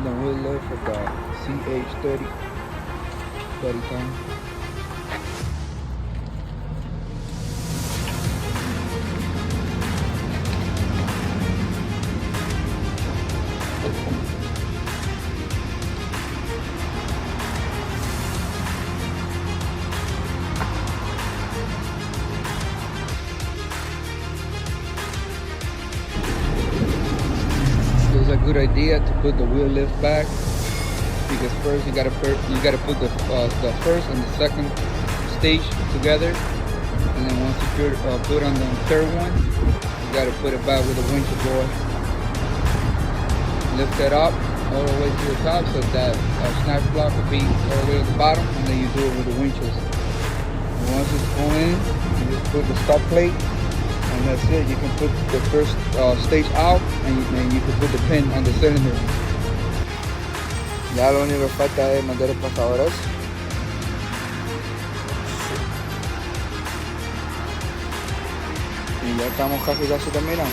doing the wheel lift of the CH30 ton. It's a good idea to put the wheel lift back, because first you gotta put the first and the second stage together, and then once you put on the third one, you gotta put it back with the winch blower. Lift it up all the way to the top so that snap block will be all the way at the bottom, and then you do it with the winches. And once it's going in, you just put the stop plate, and that's it. You can put the first stage out, and you can put the pin on the cylinder. Ya lo único que falta es meter el pasadores. Y ya estamos casi terminando.